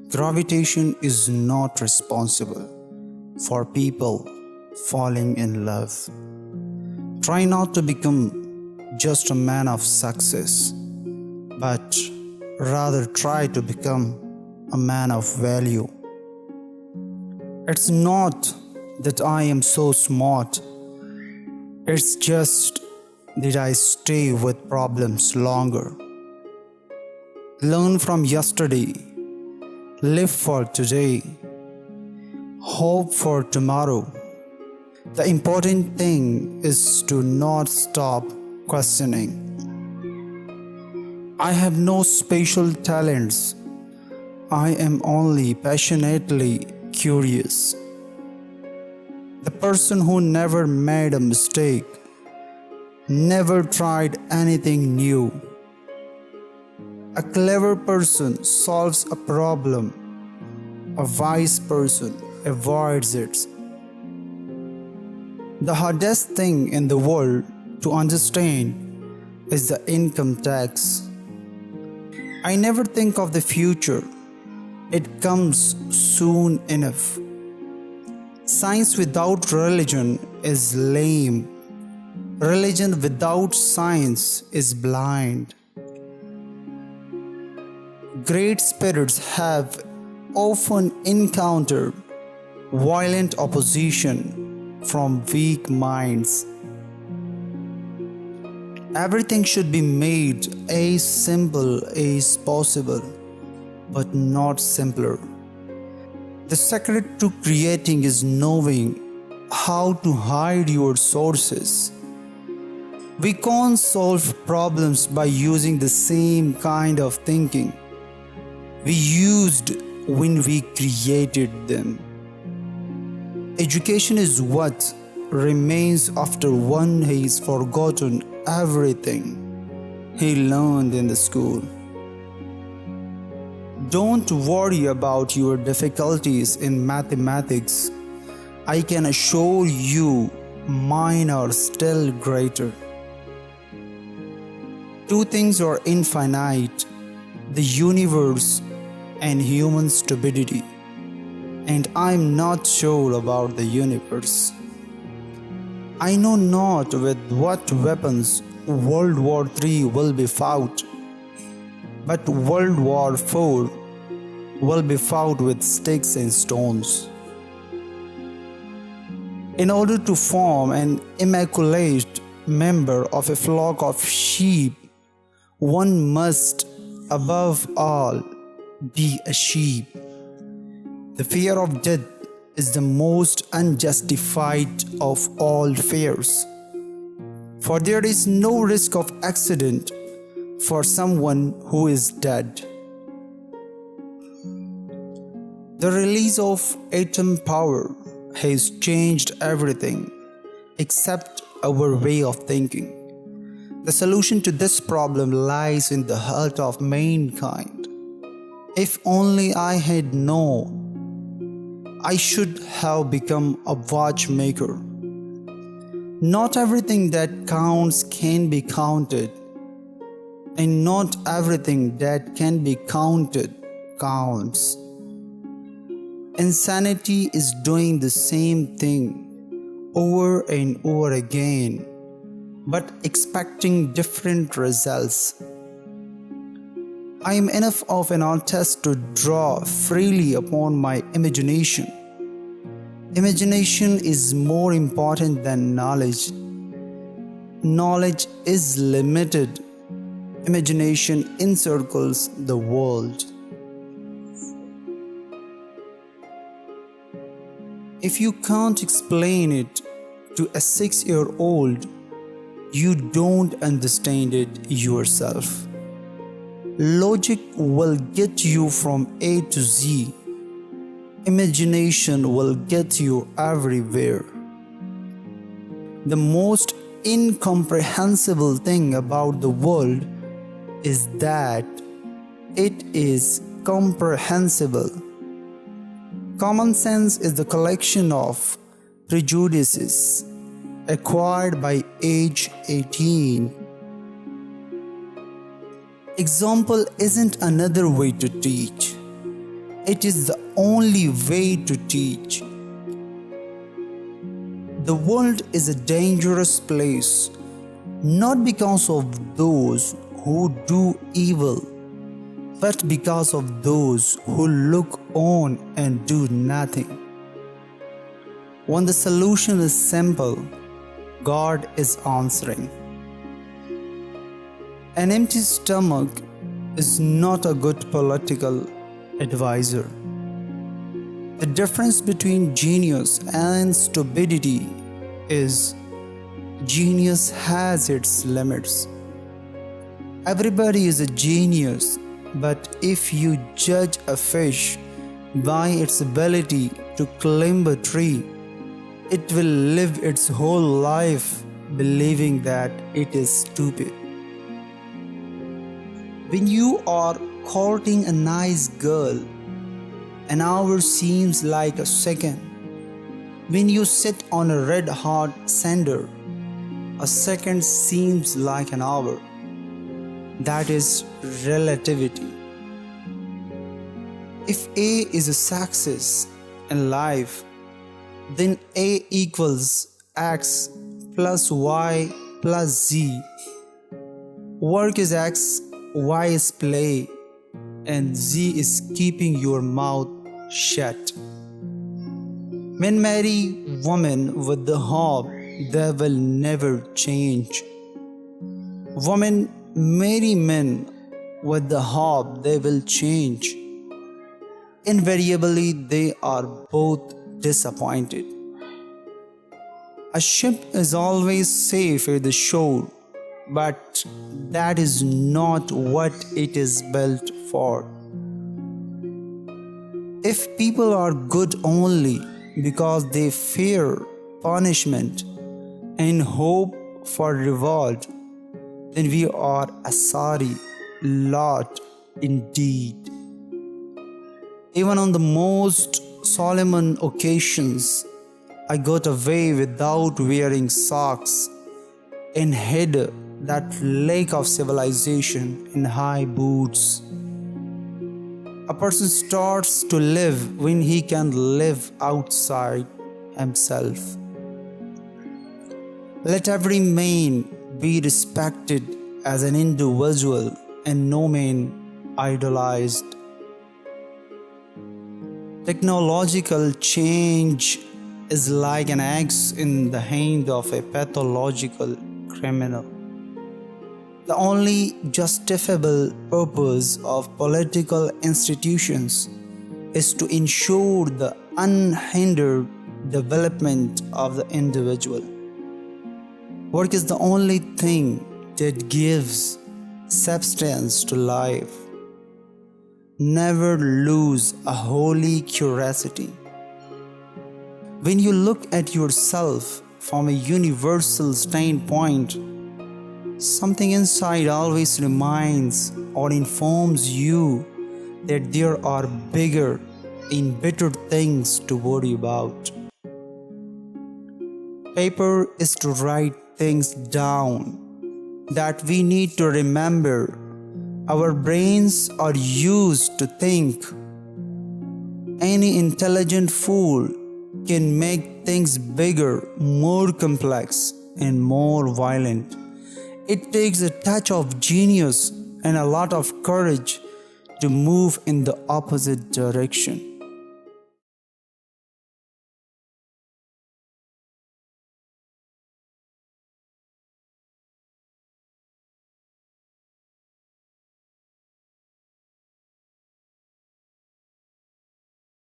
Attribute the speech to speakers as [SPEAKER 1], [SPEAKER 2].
[SPEAKER 1] Gravitation is not responsible for people falling in love. Try not to become just a man of success, but rather try to become a man of value. It's not that I am so smart, it's just that I stay with problems longer. Learn from yesterday, live for today, hope for tomorrow. The important thing is to not stop questioning. I have no special talents. I am only passionately curious. The person who never made a mistake, never tried anything new. A clever person solves a problem. A wise person avoids it. The hardest thing in the world to understand is the income tax. I never think of the future. It comes soon enough. Science without religion is lame. Religion without science is blind. Great spirits have often encountered violent opposition from weak minds. Everything should be made as simple as possible, but not simpler. The secret to creating is knowing how to hide your sources. We can't solve problems by using the same kind of thinking we used when we created them. Education is what remains after one has forgotten everything he learned in the school. Don't worry about your difficulties in mathematics. I can assure you mine are still greater. Two things are infinite: the universe and human stupidity. And I'm not sure about the universe. I know not with what weapons World War III will be fought, but World War IV will be fought with sticks and stones. In order to form an immaculate member of a flock of sheep, one must, above all, be a sheep. The fear of death is the most unjustified of all fears, for there is no risk of accident for someone who is dead. The release of atom power has changed everything except our way of thinking. The solution to this problem lies in the heart of mankind. If only I had known, I should have become a watchmaker. Not everything that counts can be counted, and not everything that can be counted counts. Insanity is doing the same thing over and over again, but expecting different results. I am enough of an artist to draw freely upon my imagination. Imagination is more important than knowledge. Knowledge is limited. Imagination encircles the world. If you can't explain it to a 6-year-old, you don't understand it yourself. Logic will get you from A to Z. Imagination will get you everywhere. The most incomprehensible thing about the world is that it is comprehensible. Common sense is the collection of prejudices acquired by age 18. Example isn't another way to teach. It is the only way to teach. The world is a dangerous place, not because of those who do evil, but because of those who look on and do nothing. When the solution is simple, God is answering. An empty stomach is not a good political advisor. The difference between genius and stupidity is genius has its limits. Everybody is a genius, but if you judge a fish by its ability to climb a tree, it will live its whole life believing that it is stupid. When you are courting a nice girl, an hour seems like a second. When you sit on a red hot cinder, a second seems like an hour. That is relativity. If A is a success in life, then A equals X plus Y plus Z. Work is X, Y is play, and Z is keeping your mouth shut. Men marry women with the hope they will never change. Women marry men with the hope they will change. Invariably, they are both disappointed. A ship is always safe at the shore, but that is not what it is built for. If people are good only because they fear punishment and hope for reward, then we are a sorry lot indeed. Even on the most solemn occasions, I got away without wearing socks and hid that lack of civilization in high boots. A person starts to live when he can live outside himself. Let every man be respected as an individual and no man idolized. Technological change is like an axe in the hand of a pathological criminal. The only justifiable purpose of political institutions is to ensure the unhindered development of the individual. Work is the only thing that gives substance to life. Never lose a holy curiosity. When you look at yourself from a universal standpoint, something inside always reminds or informs you that there are bigger and better things to worry about. Paper is to write things down that we need to remember. Our brains are used to think. Any intelligent fool can make things bigger, more complex, and more violent. It takes a touch of genius and a lot of courage to move in the opposite direction.